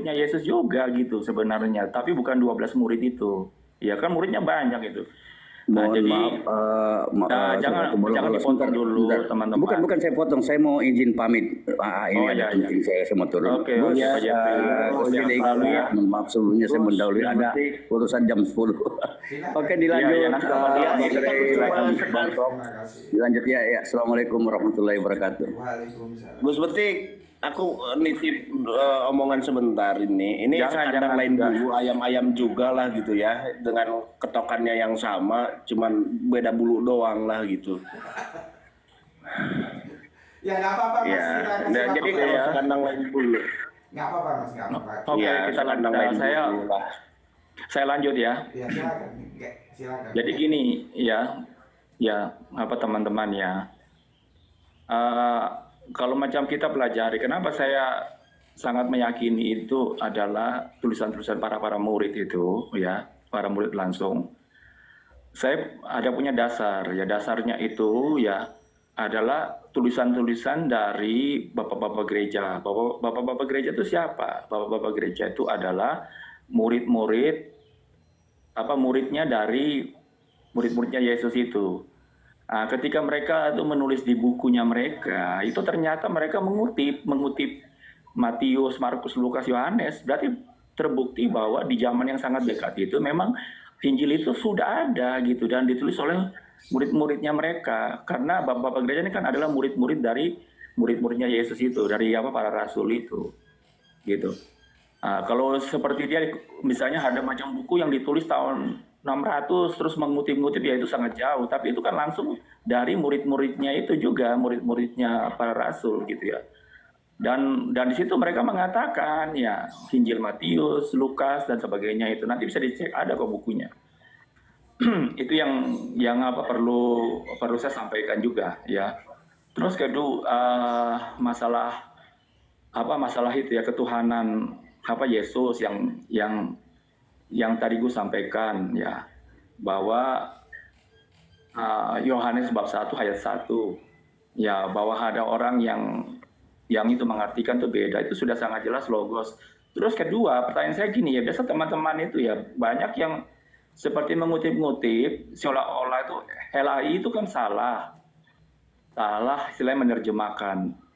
murid-muridnya Yesus juga gitu sebenarnya, tapi bukan 12 murid itu. Ya kan muridnya banyak itu. Nah, Mohon jadi maaf, jangan dipotong dulu teman-teman. Bukan saya potong, saya mau izin pamit. Ini Oh ada ya, penting, saya mau turun. oke, Gus, Pak Jeffrey. mohon maaf sebelumnya saya mendahului ada urusan jam 10. Oke, dilanjut. Iya, nanti Pak Jeffrey, Dilanjut ya. Assalamualaikum warahmatullahi wabarakatuh. Gus Betik, aku nitip omongan sebentar ini. Ini kandang lain bulu, ayam-ayam juga lah gitu ya, dengan ketokannya yang sama, cuman beda bulu doang lah gitu. Ya nggak apa-apa Mas. Ya, jadi kalau kandang lain bulu. Nggak apa-apa Mas, nggak apa-apa. Oke, kita kandang lain bulu lah. Saya lanjut ya. Ya silakan. Silakan. Jadi gini ya apa teman-teman ya. Kalau macam kita pelajari, kenapa saya sangat meyakini itu adalah tulisan-tulisan para murid itu, ya, para murid langsung. Saya ada punya dasar, ya dasarnya itu ya adalah tulisan-tulisan dari bapak-bapak gereja. Bapak-bapak gereja itu siapa? Bapak-bapak gereja itu adalah muridnya dari murid-muridnya Yesus itu. Nah, ketika mereka itu menulis di bukunya mereka, itu ternyata mereka mengutip Matius, Markus, Lukas, Yohanes. Berarti terbukti bahwa di zaman yang sangat dekat itu memang Injil itu sudah ada gitu dan ditulis oleh murid-muridnya mereka. Karena bapak-bapak gereja ini kan adalah murid-murid dari murid-muridnya Yesus itu, dari para rasul itu, gitu. Nah, kalau seperti dia, misalnya ada macam buku yang ditulis tahun 600 terus mengutip-ngutip, ya itu sangat jauh. Tapi itu kan langsung dari murid-muridnya itu juga, murid-muridnya para rasul gitu ya. Dan di situ mereka mengatakan ya Injil Matius, Lukas dan sebagainya itu nanti bisa dicek, ada kok bukunya. Itu yang perlu saya sampaikan juga ya. Terus kedua masalah itu ya, ketuhanan Yesus yang tadi gue sampaikan ya, bahwa Yohanes bab 1 ayat 1 ya, bahwa ada orang yang itu mengartikan tuh beda, itu sudah sangat jelas logos. Terus kedua, pertanyaan saya gini ya, biasa teman-teman itu ya banyak yang seperti mengutip-ngutip seolah-olah itu LAI itu kan salah istilahnya menerjemahkan.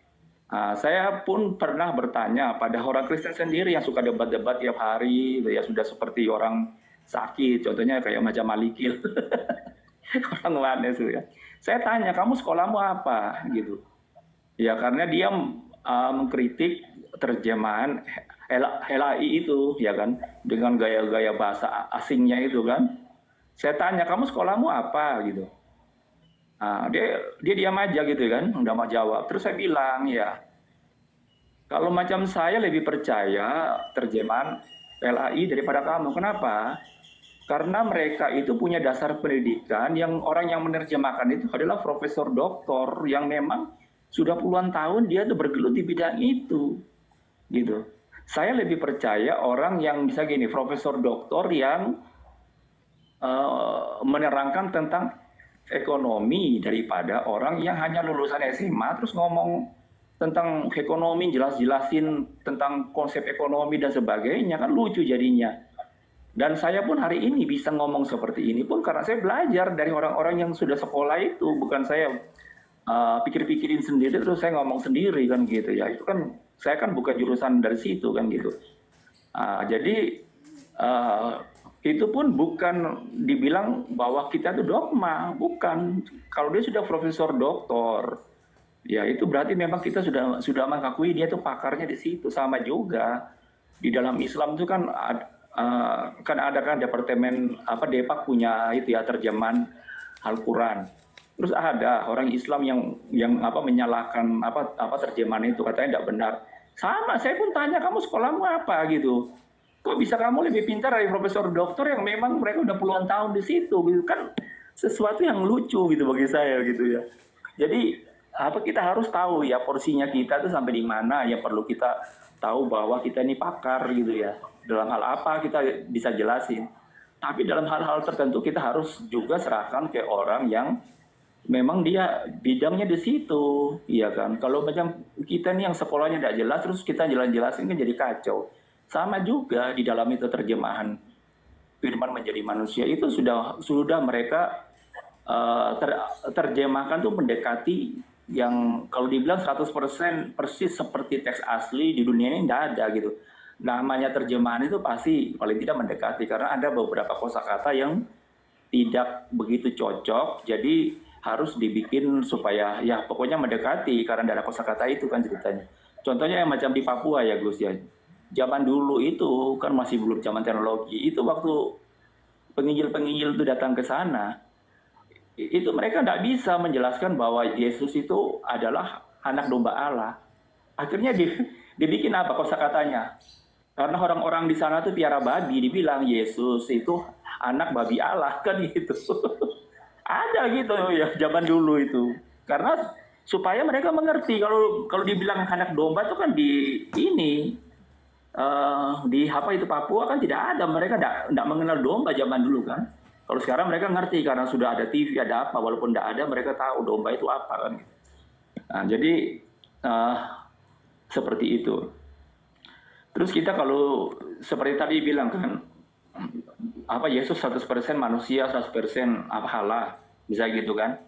Saya pun pernah bertanya pada orang Kristen sendiri yang suka debat-debat tiap hari, ya sudah seperti orang sakit, contohnya kayak macam Malikil, orang Lanes ya. Saya tanya, kamu sekolahmu apa gitu? Ya karena dia mengkritik terjemahan LAI itu, ya kan, dengan gaya-gaya bahasa asingnya itu kan. Saya tanya, kamu sekolahmu apa gitu? Dia diam aja gitu kan, nggak mau jawab. Terus saya bilang ya, kalau macam saya lebih percaya terjemahan LAI daripada kamu. Kenapa? Karena mereka itu punya dasar pendidikan, yang orang yang menerjemahkan itu adalah profesor doktor yang memang sudah puluhan tahun dia tuh bergelut di bidang itu, gitu. Saya lebih percaya orang yang bisa gini, profesor doktor yang menerangkan tentang ekonomi daripada orang yang hanya lulusan SMA terus ngomong tentang ekonomi, jelasin tentang konsep ekonomi dan sebagainya, kan lucu jadinya. Dan saya pun hari ini bisa ngomong seperti ini pun karena saya belajar dari orang-orang yang sudah sekolah itu, bukan saya pikir-pikirin sendiri terus saya ngomong sendiri kan gitu ya. Itu kan saya kan bukan jurusan dari situ kan gitu. Jadi itu pun bukan dibilang bahwa kita itu dogma, bukan. Kalau dia sudah profesor doktor, ya itu berarti memang kita sudah mengakui dia itu pakarnya di situ. Sama juga di dalam Islam itu kan ada departemen Depak punya itu ya, terjemahan Al-Quran. Terus ada orang Islam yang menyalahkan terjemahan itu, katanya tidak benar. Sama, saya pun tanya, kamu sekolahmu apa gitu? Kok bisa kamu lebih pintar dari profesor doktor yang memang mereka udah puluhan tahun di situ gitu kan, sesuatu yang lucu gitu bagi saya gitu ya. Jadi kita harus tahu ya porsinya kita tuh sampai di mana, ya perlu kita tahu bahwa kita ini pakar gitu ya. Dalam hal apa kita bisa jelasin. Tapi dalam hal-hal tertentu kita harus juga serahkan ke orang yang memang dia bidangnya di situ, iya kan. Kalau macam kita nih yang sekolahnya tidak jelas terus kita jelasin kan jadi kacau. sama juga di dalam itu terjemahan firman menjadi manusia itu sudah mereka terjemahkan tuh mendekati yang kalau dibilang 100% persis seperti teks asli di dunia ini tidak ada gitu. Namanya terjemahan itu pasti paling tidak mendekati karena ada beberapa kosakata yang tidak begitu cocok, jadi harus dibikin supaya ya pokoknya mendekati karena ada kosakata itu kan ceritanya. Contohnya yang macam di Papua ya Gus ya. Zaman dulu itu kan masih belum zaman teknologi. Itu waktu penginjil-penginjil itu datang ke sana, itu mereka tidak bisa menjelaskan bahwa Yesus itu adalah anak domba Allah. Akhirnya dibikin apa kosakatanya? Karena orang-orang di sana tuh piara babi, dibilang Yesus itu anak babi Allah kan gitu. Ada gitu ya zaman dulu itu. Karena supaya mereka mengerti kalau dibilang anak domba itu kan di apa itu Papua kan tidak ada, mereka tidak mengenal domba zaman dulu kan. Kalau sekarang mereka ngerti karena sudah ada TV, ada apa, walaupun tidak ada mereka tahu domba itu apa kan. Nah, jadi seperti itu. Terus kita kalau seperti tadi bilang kan, apa Yesus 100% manusia, 100% apa Allah, bisa gitu kan.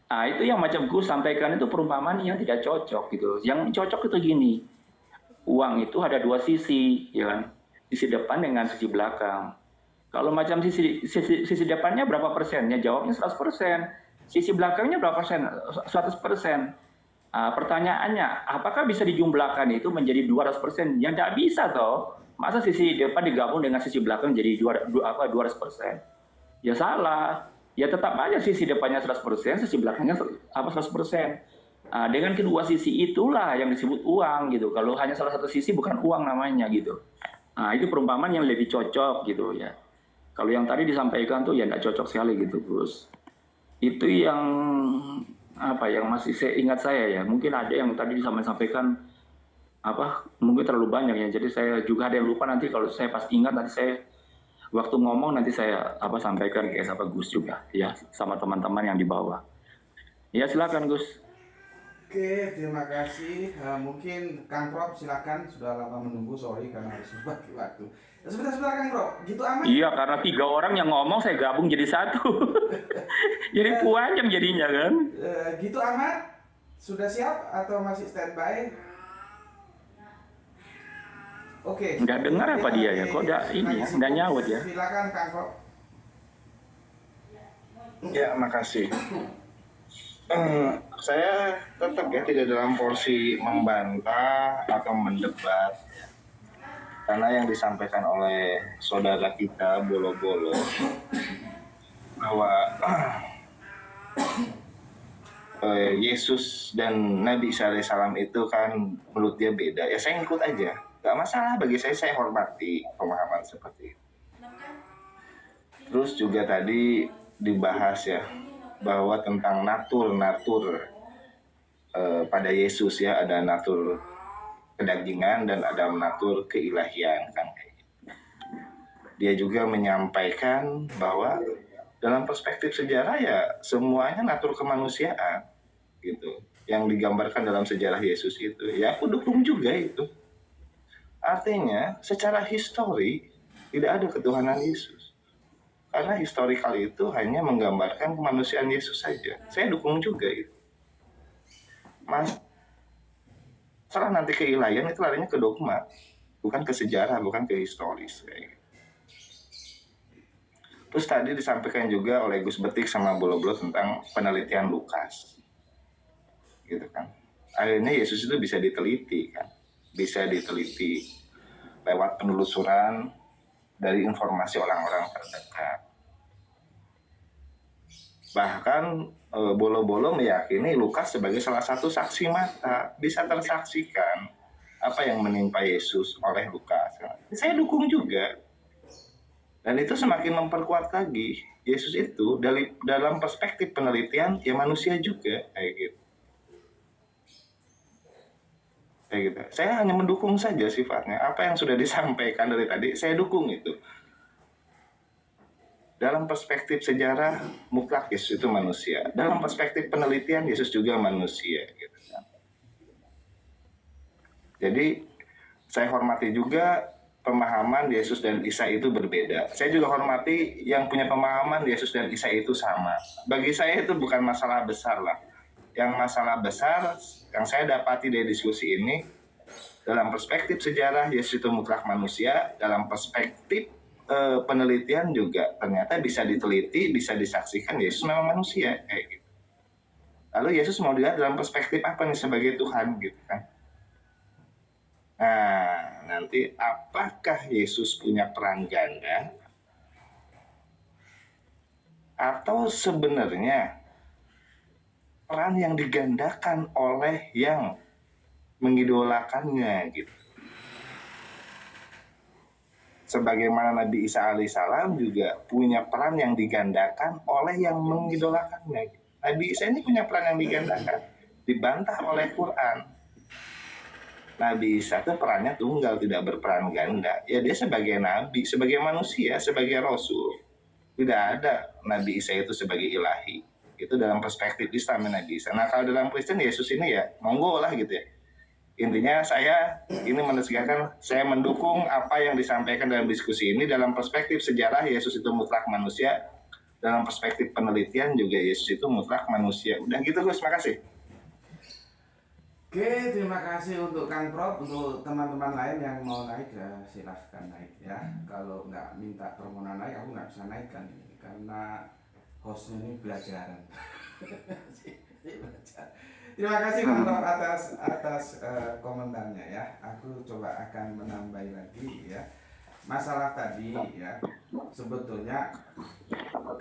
Nah itu yang macam gue sampaikan itu perumpamaan yang tidak cocok gitu. Yang cocok itu gini, uang itu ada dua sisi, ya kan? Sisi depan dengan sisi belakang. Kalau macam sisi depannya berapa persennya? Jawabnya 100%. Sisi belakangnya berapa persen? 100%. Pertanyaannya, apakah bisa dijumlahkan itu menjadi 200%? Yang tidak bisa toh. Masa sisi depan digabung dengan sisi belakang jadi 200%? Ya salah. Ya tetap aja sisi depannya 100%, sisi belakangnya 100%. Dengan kedua sisi itulah yang disebut uang gitu. Kalau hanya salah satu sisi bukan uang namanya gitu. Itu perumpamaan yang lebih cocok gitu ya. Kalau yang tadi disampaikan tuh ya tidak cocok sekali gitu Gus. Itu yang apa yang masih saya ingat saya ya. Mungkin ada yang tadi disampaikan mungkin terlalu banyak ya. Jadi saya juga ada yang lupa, nanti kalau saya pas ingat nanti saya waktu ngomong nanti saya sampaikan ke Gus juga ya sama teman-teman yang di bawah. Ya silakan Gus. Oke, terima kasih. Mungkin Kang Prof silakan, sudah lama menunggu, sorry karena harus berbagi waktu. Sebentar Kang Prof, gitu amat? Iya, karena 3 orang yang ngomong saya gabung jadi satu. Jadi panjang jadinya kan. Gitu amat? Sudah siap atau masih standby? Oke. Nggak dengar apa dia ya? Kok nggak nyaut ya? Silakan Kang Prof. Ya, makasih. Saya tetap ya tidak dalam porsi membantah atau mendebat, karena yang disampaikan oleh saudara kita Bolo-Bolo bahwa Yesus dan Nabi Isa alaihissalam itu kan menurut dia beda. Ya saya ikut aja, nggak masalah bagi saya hormati pemahaman seperti itu. Terus juga tadi dibahas ya bahwa tentang natur pada Yesus ya, ada natur kedagingan dan ada natur keilahian kan. Dia juga menyampaikan bahwa dalam perspektif sejarah ya semuanya natur kemanusiaan gitu yang digambarkan dalam sejarah Yesus itu. Ya aku dukung juga itu. Artinya secara histori tidak ada ketuhanan Yesus. Karena historikal itu hanya menggambarkan kemanusiaan Yesus saja. Saya dukung juga itu. Masalah nanti keilahian itu larinya ke dogma, bukan ke sejarah, bukan ke historis. Terus tadi disampaikan juga oleh Gus Betik sama Bolo-Bolo tentang penelitian Lukas, gitu kan. Akhirnya Yesus itu bisa diteliti kan, bisa diteliti lewat penelusuran dari informasi orang-orang terdekat. Bahkan Bolo-Bolo meyakini Lukas sebagai salah satu saksi mata, bisa tersaksikan apa yang menimpa Yesus oleh Lukas. Saya dukung juga. Dan itu semakin memperkuat lagi Yesus itu dalam perspektif penelitian ya manusia juga kayak gitu. Saya hanya mendukung saja sifatnya. Apa yang sudah disampaikan dari tadi, saya dukung itu. Dalam perspektif sejarah, mutlak Yesus itu manusia. Dalam perspektif penelitian, Yesus juga manusia. Gitu kan. Jadi, saya hormati juga pemahaman Yesus dan Isa itu berbeda. Saya juga hormati yang punya pemahaman Yesus dan Isa itu sama. Bagi saya itu bukan masalah besar lah. Yang masalah besar yang saya dapati dari diskusi ini, dalam perspektif sejarah Yesus itu mutlak manusia, dalam perspektif penelitian juga ternyata bisa diteliti, bisa disaksikan Yesus memang manusia kayak gitu. Lalu Yesus mau dilihat dalam perspektif apa nih sebagai Tuhan gitu kan. Nah, nanti apakah Yesus punya peran ganda? Atau sebenarnya peran yang digandakan oleh yang mengidolakannya gitu. Sebagaimana Nabi Isa alaihissalam juga punya peran yang digandakan oleh yang mengidolakannya. Nabi Isa ini punya peran yang digandakan, dibantah oleh Quran. Nabi Isa itu perannya tunggal, tidak berperan ganda. Ya dia sebagai nabi, sebagai manusia, sebagai rasul. Tidak ada Nabi Isa itu sebagai ilahi. Itu dalam perspektif Islam Nabi Isa. Nah kalau dalam Kristen Yesus ini ya monggo lah gitu ya. Intinya saya ini menegaskan, saya mendukung apa yang disampaikan dalam diskusi ini. Dalam perspektif sejarah Yesus itu mutlak manusia. Dalam perspektif penelitian juga Yesus itu mutlak manusia. Udah gitu Gus, makasih. Oke, terima kasih untuk Kang Prof. Untuk teman-teman lain yang mau naik ya silahkan naik ya. Kalau nggak minta permohonan naik, aku nggak bisa naikkan ini karena hostnya ini belajaran. Terima kasih Kang Prof atas komentarnya ya. Aku coba akan menambahi lagi ya. Masalah tadi ya, sebetulnya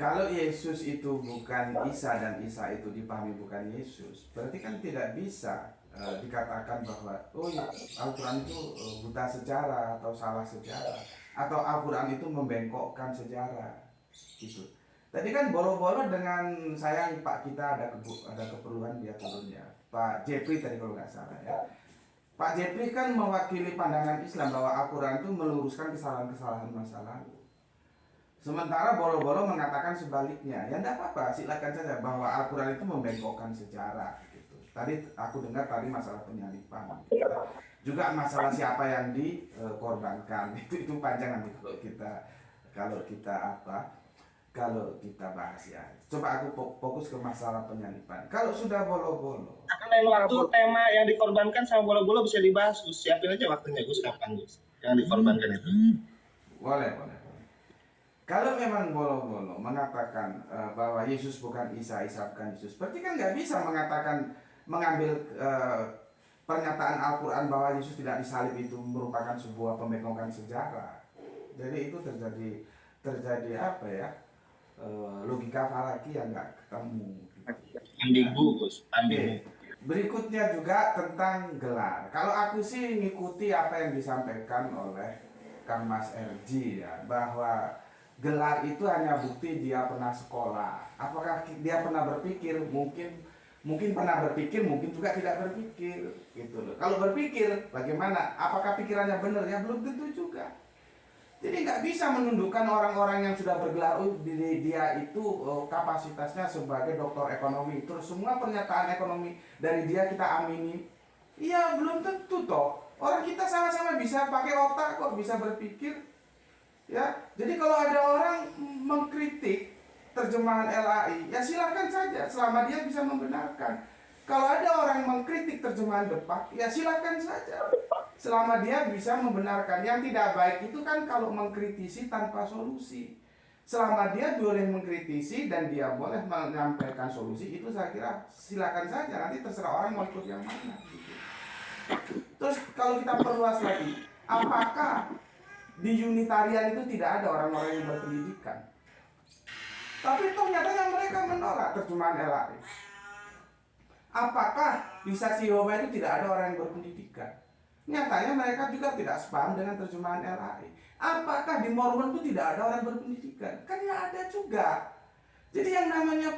kalau Yesus itu bukan Isa dan Isa itu dipahami bukan Yesus, berarti kan tidak bisa dikatakan bahwa oh ya, Al-Quran itu buta sejarah atau salah sejarah atau Al-Quran itu membengkokkan sejarah gitu. Tadi kan boro-boro dengan sayang Pak kita ada keperluan dia turun ya, Pak Jeffrey tadi kalau nggak salah ya. Pak Jeffrey kan mewakili pandangan Islam bahwa Al-Quran itu meluruskan kesalahan-kesalahan masa lalu. Sementara boro-boro mengatakan sebaliknya. Ya enggak apa-apa, silakan saja bahwa Al-Quran itu membengkokkan sejarah gitu. Tadi aku dengar tadi masalah penyalipan. Juga masalah siapa yang dikorbankan. Itu panjang nanti kalau kita bahas ya. Coba aku fokus ke masalah penyalipan. Kalau sudah bolo-bolo. Lain waktu tema yang dikorbankan sama bola-bola bisa dibahas Gus. Siapin aja waktunya Gus, kapan Gus yang dikorbankan itu. Boleh. Kalau memang bolo-bolo mengatakan bahwa Yesus bukan Isa, Isa bukan Yesus, berarti kan nggak bisa mengambil pernyataan Al-Quran bahwa Yesus tidak disalib itu merupakan sebuah pembengkokan sejarah. Jadi itu terjadi apa ya? Logika falaki yang nggak ketemu. Ambigu Gus, ambigu. Berikutnya juga tentang gelar. Kalau aku sih ngikuti apa yang disampaikan oleh Kang Mas RG ya, bahwa gelar itu hanya bukti dia pernah sekolah. Apakah dia pernah berpikir? Mungkin pernah berpikir, mungkin juga tidak berpikir gitu loh. Kalau berpikir bagaimana? Apakah pikirannya benar? Ya belum tentu juga. Jadi nggak bisa menundukkan orang-orang yang sudah bergelar dia itu kapasitasnya sebagai doktor ekonomi. Terus semua pernyataan ekonomi dari dia kita amini. Iya belum tentu toh. Orang kita sama-sama bisa pakai otak kok, bisa berpikir. Ya, jadi kalau ada orang mengkritik terjemahan LAI, ya silakan saja selama dia bisa membenarkan. Kalau ada orang mengkritik terjemahan Depak, ya silakan saja selama dia bisa membenarkan. Yang tidak baik itu kan kalau mengkritisi tanpa solusi. Selama dia boleh mengkritisi dan dia boleh menyampaikan solusi, itu saya kira silakan saja. Nanti terserah orang mau ikut yang mana gitu. Terus kalau kita perluas lagi, apakah di Unitarian itu tidak ada orang-orang yang berpendidikan? Tapi toh nyatanya mereka menolak terjemahan LAI. Apakah di Saksi Yehova itu tidak ada orang yang berpendidikan? Nyatanya mereka juga tidak sepaham dengan terjemahan LAI. Apakah di Mormon itu tidak ada orang berpendidikan? Kan ya ada juga. Jadi yang namanya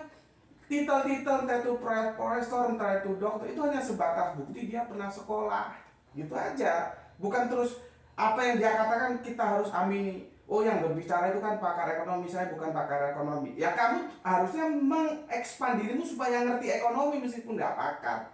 titel-titel entah itu profesor, entah itu dokter, itu hanya sebatas bukti dia pernah sekolah. Gitu aja. Bukan terus apa yang dia katakan kita harus amini. Oh yang berbicara itu kan pakar ekonomi, saya bukan pakar ekonomi. Ya kamu harusnya mengekspan dirimu supaya ngerti ekonomi meskipun nggak pakar.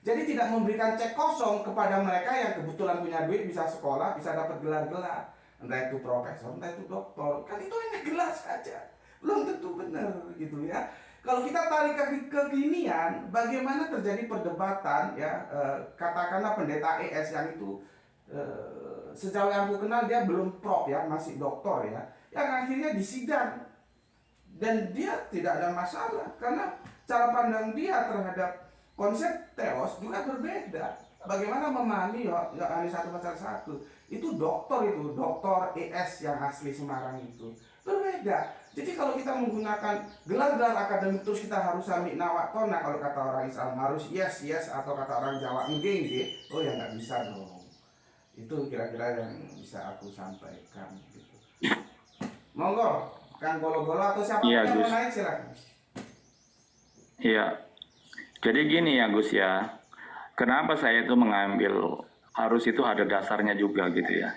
Jadi tidak memberikan cek kosong kepada mereka yang kebetulan punya duit, bisa sekolah, bisa dapat gelar-gelar. entah itu profesor, entah itu doktor, kan itu hanya gelar saja, belum tentu benar gitu ya. Kalau kita tarik ke kekinian, bagaimana terjadi perdebatan ya, katakanlah pendeta ES yang itu sejauh yang aku kenal dia belum prof ya, masih doktor ya, yang akhirnya disidang dan dia tidak ada masalah karena cara pandang dia terhadap konsep teos juga berbeda. Bagaimana memahami Yohanes 1:1 itu dokter ES yang asli Semarang itu berbeda. Jadi kalau kita menggunakan gelar-gelar akademik terus kita harus sami nawatona, kalau kata orang Islam harus yes atau kata orang Jawa enggak, oh ya nggak bisa dong. Itu kira-kira yang bisa aku sampaikan gitu. Monggo Kang Golo-Golo atau siapa yang mau naik silakan. Iya. Jadi gini ya Gus ya. Kenapa saya itu mengambil harus itu ada dasarnya juga gitu ya.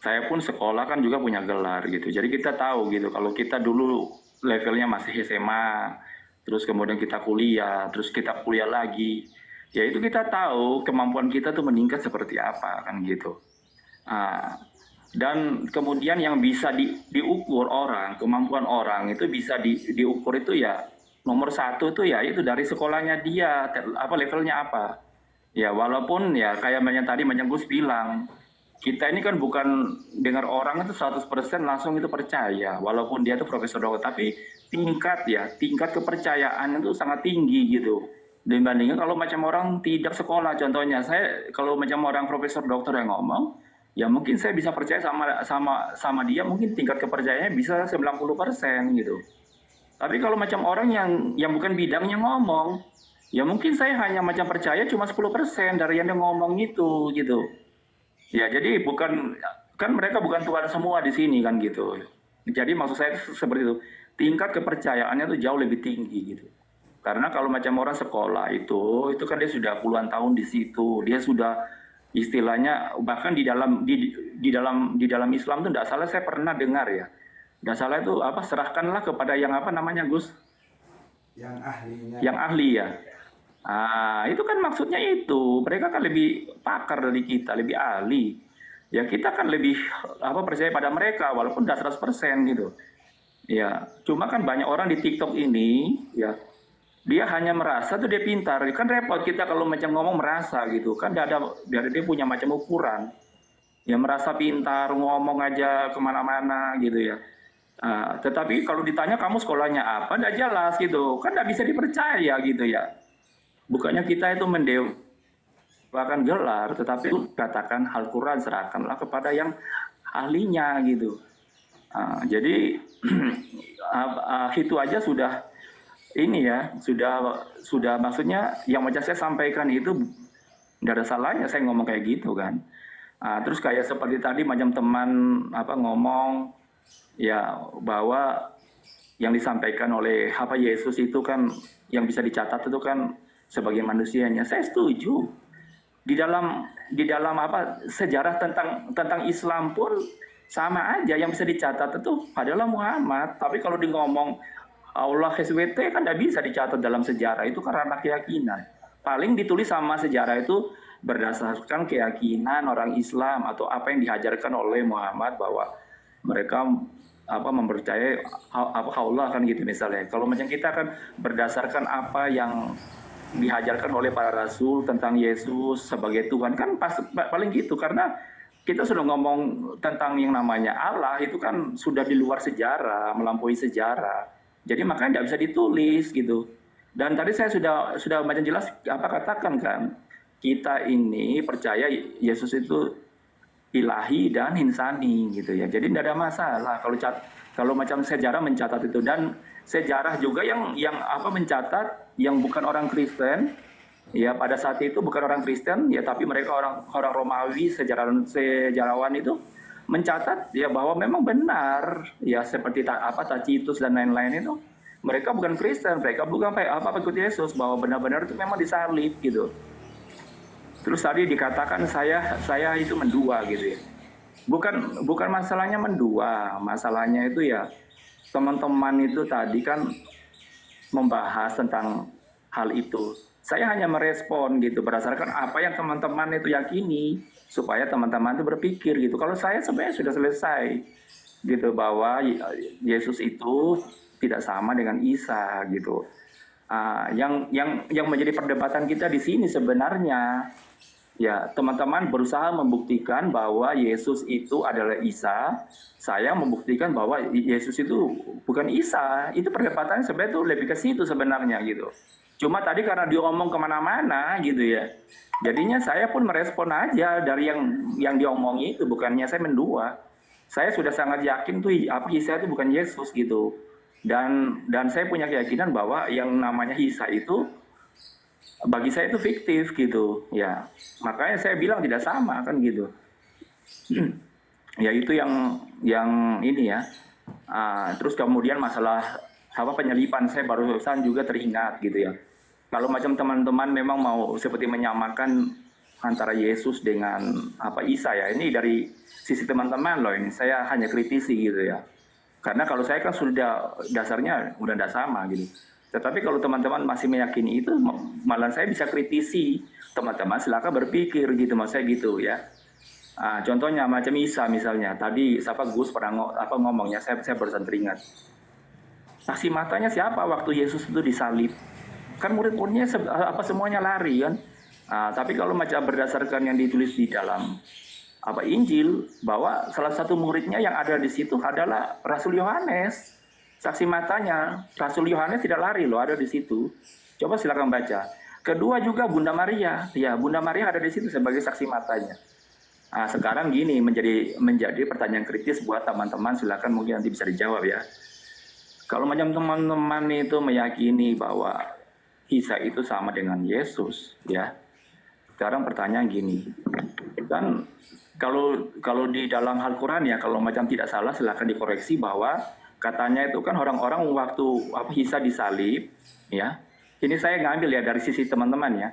Saya pun sekolah kan juga punya gelar gitu. Jadi kita tahu gitu kalau kita dulu levelnya masih SMA, terus kemudian kita kuliah, terus kita kuliah lagi. Ya itu kita tahu kemampuan kita tuh meningkat seperti apa kan gitu. Dan kemudian yang bisa diukur orang, kemampuan orang itu bisa diukur itu ya nomor satu tuh ya itu dari sekolahnya dia, levelnya apa. Ya walaupun ya kayak tadi Gus bilang, kita ini kan bukan dengar orang itu 100% langsung itu percaya, walaupun dia itu profesor dokter, tapi tingkat kepercayaan itu sangat tinggi gitu. Dibandingkan kalau macam orang tidak sekolah, contohnya saya kalau macam orang profesor dokter yang ngomong, ya mungkin saya bisa percaya sama dia, mungkin tingkat kepercayaannya bisa 90% gitu. Tapi kalau macam orang yang bukan bidangnya ngomong, ya mungkin saya hanya macam percaya cuma 10% dari yang dia ngomong itu gitu. Ya jadi kan mereka bukan Tuhan semua di sini kan gitu. Jadi maksud saya seperti itu, tingkat kepercayaannya itu jauh lebih tinggi gitu. Karena kalau macam orang sekolah itu kan dia sudah puluhan tahun di situ, dia sudah istilahnya bahkan di dalam Islam itu tidak salah saya pernah dengar ya. Tidak salah itu serahkanlah kepada yang Gus? Yang ahlinya. Yang ahli ya. Itu kan maksudnya itu. Mereka kan lebih pakar dari kita, lebih ahli. Ya kita kan lebih percaya pada mereka walaupun tidak 100% gitu. Ya, cuma kan banyak orang di TikTok ini ya dia hanya merasa tuh dia pintar. Kan repot kita kalau macam ngomong merasa gitu. Kan dia punya macam ukuran. Ya merasa pintar, ngomong aja kemana-mana gitu ya. Tetapi kalau ditanya kamu sekolahnya apa, tidak jelas gitu. Kan tidak bisa dipercaya gitu ya. Bukannya kita itu mendewakan gelar, tetapi katakan Al-Quran serahkanlah kepada yang ahlinya gitu. Jadi itu aja sudah ini ya, sudah maksudnya yang macam saya sampaikan itu tidak ada salahnya saya ngomong kayak gitu kan. Terus kayak seperti tadi macam teman ngomong ya bahwa yang disampaikan oleh Yesus itu kan yang bisa dicatat itu kan sebagai manusianya. Saya setuju. Di dalam sejarah tentang Islam pun sama aja yang bisa dicatat itu adalah Muhammad. Tapi kalau di ngomong Allah SWT kan tidak bisa dicatat dalam sejarah, itu karena keyakinan. Paling ditulis sama sejarah itu berdasarkan keyakinan orang Islam atau apa yang diajarkan oleh Muhammad bahwa mereka mempercayai Allah kan gitu misalnya. Kalau macam kita kan berdasarkan apa yang diajarkan oleh para rasul tentang Yesus sebagai Tuhan kan paling gitu, karena kita sudah ngomong tentang yang namanya Allah itu kan sudah di luar sejarah, melampaui sejarah. Jadi makanya tidak bisa ditulis gitu. Dan tadi saya sudah macam jelas katakan kan, kita ini percaya Yesus itu ilahi dan insani gitu ya. Jadi tidak ada masalah kalau macam sejarah mencatat itu, dan sejarah juga yang mencatat yang bukan orang Kristen ya, pada saat itu bukan orang Kristen ya, tapi mereka orang Romawi, sejarawan itu mencatat ya bahwa memang benar ya, seperti Tacitus dan lain-lain itu mereka bukan Kristen, mereka bukan pengikut Yesus, bahwa benar-benar itu memang disalib gitu. Terus tadi dikatakan saya itu mendua gitu ya. Bukan masalahnya mendua, masalahnya itu ya teman-teman itu tadi kan membahas tentang hal itu. Saya hanya merespon gitu berdasarkan apa yang teman-teman itu yakini. supaya teman-teman itu berpikir gitu. Kalau saya sebenarnya sudah selesai gitu, bahwa Yesus itu tidak sama dengan Isa gitu. Yang menjadi perdebatan kita di sini sebenarnya, ya teman-teman berusaha membuktikan bahwa Yesus itu adalah Isa, saya membuktikan bahwa Yesus itu bukan Isa. Itu perdebatannya sebenarnya itu lebih ke situ sebenarnya gitu. Cuma tadi karena diomong kemana-mana gitu ya, jadinya saya pun merespon aja dari yang diomongi itu, bukannya saya mendua. Saya sudah sangat yakin tuh Isa itu bukan Yesus gitu. Dan saya punya keyakinan bahwa yang namanya Isa itu bagi saya itu fiktif gitu ya. Makanya saya bilang tidak sama kan gitu. Ya itu yang ini ya. Terus kemudian masalah penyelipan, saya barusan juga teringat gitu ya. Kalau macam teman-teman memang mau seperti menyamakan antara Yesus dengan Isa ya, ini dari sisi teman-teman loh, ini saya hanya kritisi gitu ya. Karena kalau saya kan sudah dasarnya udah tidak sama gitu. Tetapi kalau teman-teman masih meyakini itu, malah saya bisa kritisi. Teman-teman silakan berpikir gitu, mas saya gitu ya. Contohnya macam Isa misalnya, tadi Gus pernah ngomongnya, saya barusan teringat. Saksi matanya siapa waktu Yesus itu disalib? Kan murid-muridnya semuanya lari kan. Tapi kalau macam berdasarkan yang ditulis di dalam Injil, bahwa salah satu muridnya yang ada di situ adalah Rasul Yohanes. Saksi matanya, Rasul Yohanes tidak lari loh, ada di situ. Coba silakan baca. Kedua juga Bunda Maria, ya Bunda Maria ada di situ sebagai saksi matanya. Sekarang gini menjadi pertanyaan kritis buat teman-teman, silakan mungkin nanti bisa dijawab ya. Kalau macam teman-teman itu meyakini bahwa Isa itu sama dengan Yesus, ya. Sekarang pertanyaan gini, kan kalau di dalam Al-Quran ya, kalau macam tidak salah silakan dikoreksi bahwa katanya itu kan orang-orang waktu Isa disalib, ya. Ini saya ngambil ya dari sisi teman-teman ya.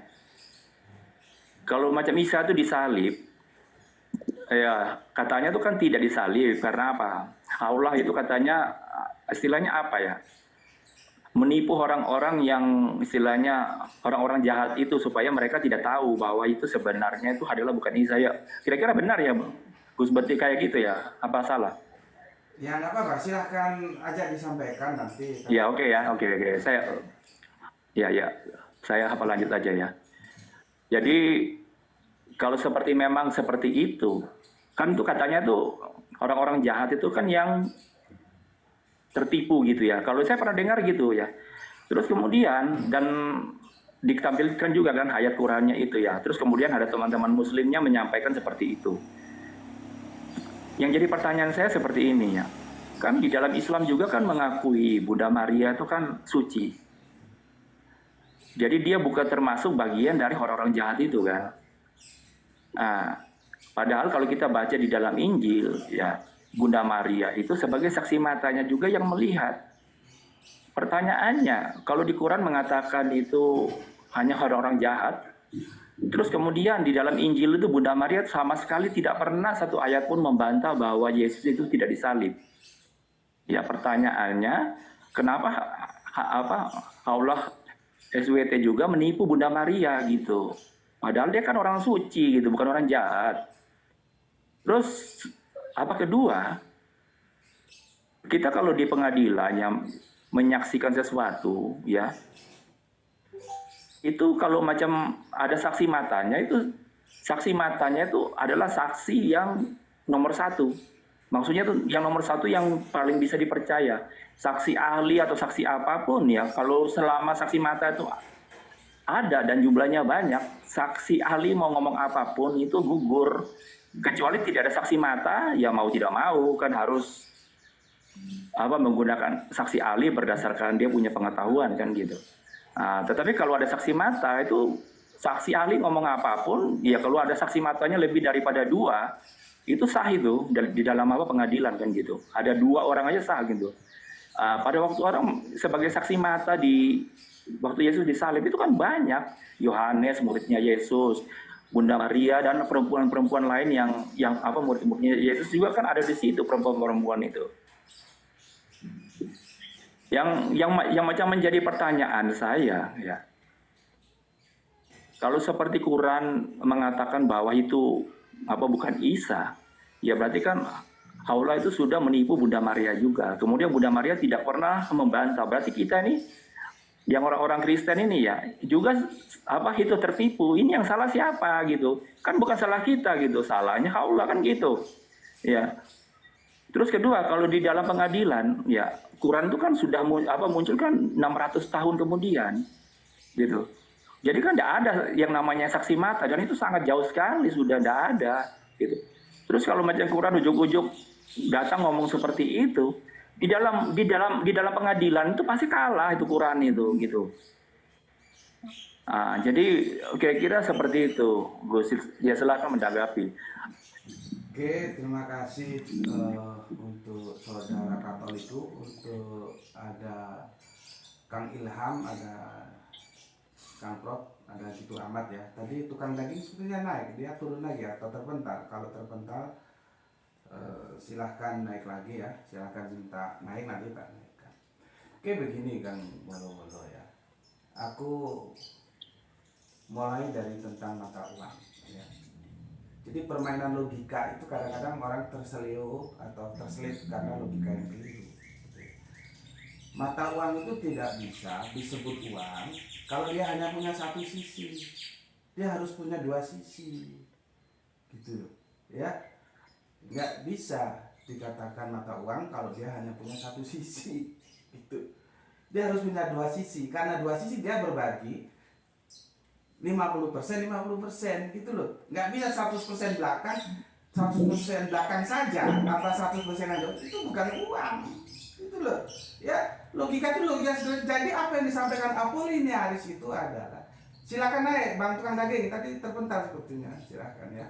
Kalau macam Isa itu disalib, ya katanya itu kan tidak disalib karena apa? Allah itu katanya istilahnya apa ya? Menipu orang-orang yang istilahnya orang-orang jahat itu supaya mereka tidak tahu bahwa itu sebenarnya itu adalah bukan Isa ya. Kira-kira benar ya, Gus Berti kayak gitu ya? Apa salah? Ya nggak apa-apa, silahkan aja disampaikan nanti. Ya oke. Saya lanjut aja ya. Jadi kalau memang seperti itu, kan itu katanya tuh orang-orang jahat itu kan yang tertipu gitu ya. Kalau saya pernah dengar gitu ya. Terus kemudian dan ditampilkan juga kan ayat Qurannya itu ya. Terus kemudian ada teman-teman muslimnya menyampaikan seperti itu. Yang jadi pertanyaan saya seperti ini ya. Kan di dalam Islam juga kan mengakui Bunda Maria itu kan suci. Jadi dia bukan termasuk bagian dari orang-orang jahat itu kan. Padahal kalau kita baca di dalam Injil ya, Bunda Maria itu sebagai saksi matanya juga yang melihat. Pertanyaannya, kalau di Quran mengatakan itu hanya orang-orang jahat, terus kemudian di dalam Injil itu Bunda Maria sama sekali tidak pernah satu ayat pun membantah bahwa Yesus itu tidak disalib. Ya pertanyaannya, kenapa Allah SWT juga menipu Bunda Maria gitu? Padahal dia kan orang suci gitu, bukan orang jahat. Terus kedua, kita kalau di pengadilan yang menyaksikan sesuatu ya, itu kalau macam ada saksi matanya itu adalah saksi yang nomor satu. Maksudnya tuh yang nomor satu yang paling bisa dipercaya. Saksi ahli atau saksi apapun ya, kalau selama saksi mata itu ada dan jumlahnya banyak, saksi ahli mau ngomong apapun itu gugur. Kecuali tidak ada saksi mata, ya mau tidak mau kan harus menggunakan saksi ahli berdasarkan dia punya pengetahuan kan gitu. Tetapi kalau ada saksi mata itu saksi ahli ngomong apapun, ya kalau ada saksi matanya lebih daripada 2, itu sah itu di dalam pengadilan kan gitu. Ada 2 orang aja sah gitu. Pada waktu orang sebagai saksi mata di waktu Yesus disalib itu kan banyak. Yohanes muridnya Yesus, Bunda Maria dan perempuan-perempuan lain yang murid-muridnya Yesus juga kan ada di situ, perempuan-perempuan itu. Yang macam menjadi pertanyaan saya ya. Kalau seperti Quran mengatakan bahwa itu bukan Isa. Ya berarti kan Haula itu sudah menipu Bunda Maria juga. Kemudian Bunda Maria tidak pernah membantah. Berarti kita nih yang orang-orang Kristen ini ya juga itu tertipu. Ini yang salah siapa gitu? Kan bukan salah kita gitu. Salahnya Haula kan gitu. Ya. Terus kedua, kalau di dalam pengadilan ya Quran itu kan sudah muncul kan 600 tahun kemudian gitu. Jadi kan tidak ada yang namanya saksi mata dan itu sangat jauh sekali sudah tidak ada gitu. Terus kalau macam Quran ujuk-ujuk datang ngomong seperti itu di dalam pengadilan itu pasti kalah itu Quran itu gitu. Jadi kira-kira seperti itu, Gus. Ya silakan menanggapi. Oke, terima kasih untuk saudara Katolikku, untuk ada Kang Ilham, ada Kang Prof, ada Gitu Ahmad ya. Tadi tukang daging sepertinya naik, dia turun lagi atau terpental. Kalau terpental silahkan naik lagi ya, silahkan minta naik nanti tak naikkan. Oke, begini Kang Bolo-Bolo ya. Aku mulai dari tentang mata uang ya. Jadi permainan logika itu kadang-kadang orang terselio atau terselip karena logika yang keliru. Mata uang itu tidak bisa disebut uang kalau dia hanya punya satu sisi. Dia harus punya dua sisi. Gitu loh. Ya. Nggak bisa dikatakan mata uang kalau dia hanya punya satu sisi. Gitu. Dia harus punya dua sisi. Karena dua sisi dia berbagi 50% gitu loh. Nggak bisa 100% belakang 100% belakang saja apa 100% aja. Itu bukan uang gitu loh ya. Logika itu logika. Jadi apa yang disampaikan Apollinaris itu adalah, silakan naik Bang tukang daging, tadi terpental sepertinya, silakan ya.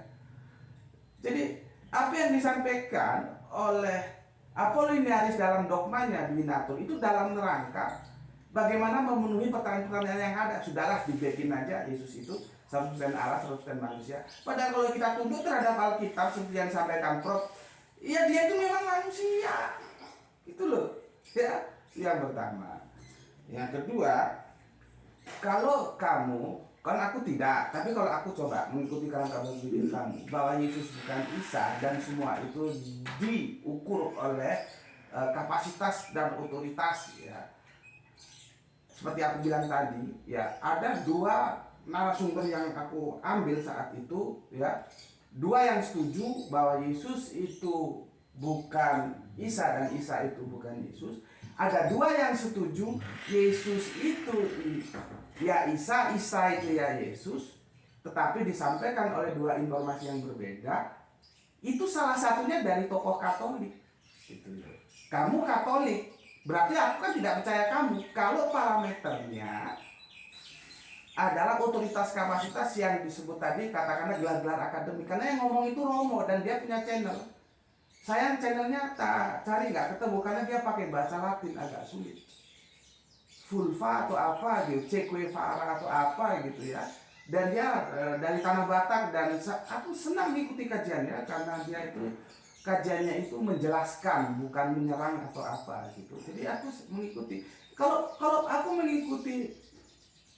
Jadi apa yang disampaikan oleh Apollinaris dalam dogmanya Binatur itu dalam rangka bagaimana memenuhi pertanyaan-pertanyaan yang ada. Sudahlah dibikin aja Yesus itu 100% Allah, 100% manusia. Padahal kalau kita tunduk terhadap Alkitab seperti yang disampaikan Prof, ya dia itu memang manusia. Itu loh. Ya, yang pertama. Yang kedua, kalau kamu, kan aku tidak, tapi kalau aku coba mengikuti kamu bikin kamu bahwa Yesus bukan Isa dan semua itu diukur oleh kapasitas dan otoritas ya. Seperti aku bilang tadi, ya ada dua narasumber yang aku ambil saat itu, ya dua yang setuju bahwa Yesus itu bukan Isa dan Isa itu bukan Yesus. Ada dua yang setuju Yesus itu ya Isa, Isa itu ya Yesus, tetapi disampaikan oleh dua informasi yang berbeda. Itu salah satunya dari tokoh Katolik. Gitu. Kamu Katolik, berarti aku kan tidak percaya kamu. Kalau parameternya adalah otoritas kapasitas yang disebut tadi, katakanlah gelar-gelar akademik. Karena yang ngomong itu Romo dan dia punya channel. Sayang channelnya tak cari nggak ketemu karena dia pakai bahasa Latin agak sulit. Vulva atau apa gitu, Che Guevara atau apa gitu ya. Dan dia dari Tanah Batak dan aku senang mengikuti kajiannya karena dia itu kajiannya itu menjelaskan bukan menyerang atau apa gitu. Jadi aku mengikuti. Kalau aku mengikuti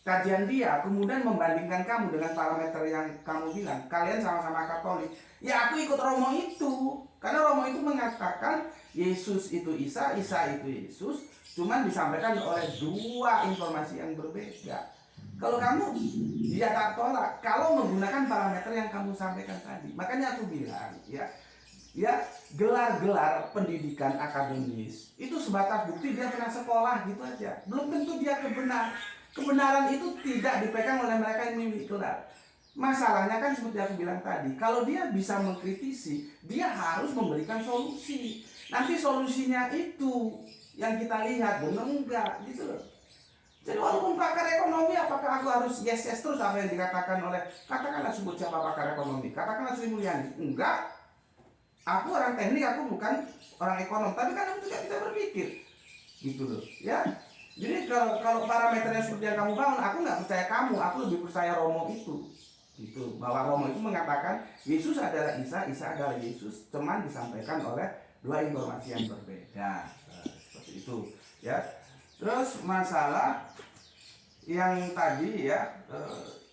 kajian dia kemudian membandingkan kamu dengan parameter yang kamu bilang kalian sama-sama Katolik, ya aku ikut Romo itu. Karena Romo itu mengatakan Yesus itu Isa, Isa itu Yesus, cuman disampaikan oleh dua informasi yang berbeda. Kalau kamu dia tak tolak kalau menggunakan parameter yang kamu sampaikan tadi. Makanya aku bilang ya gelar-gelar pendidikan akademis itu sebatas bukti dia pernah sekolah gitu aja. Belum tentu dia kebenaran itu tidak dipegang oleh mereka yang memiliki gelar. Masalahnya kan seperti aku bilang tadi, kalau dia bisa mengkritisi, dia harus memberikan solusi. Nanti solusinya itu yang kita lihat benar enggak gitu loh. Jadi walaupun pakar ekonomi, apakah aku harus yes terus apa yang dikatakan oleh, katakanlah sebut siapa pakar ekonomi, katakanlah Sri Mulyani? Enggak. Aku orang teknik, aku bukan orang ekonom, tapi kan aku juga bisa berpikir. Gitu loh, ya. Jadi kalau parameternya seperti yang kamu bangun, aku nggak percaya kamu, aku lebih percaya Romo itu. Gitu, bahwa Romo itu mengatakan Yesus adalah Isa, Isa adalah Yesus, cuman disampaikan oleh dua informasi yang berbeda. Seperti itu, ya. Terus masalah yang tadi ya,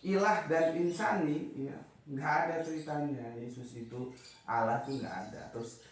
ilah dan insani, ya. nggak ada ceritanya Yesus itu Allah tuh nggak ada. Terus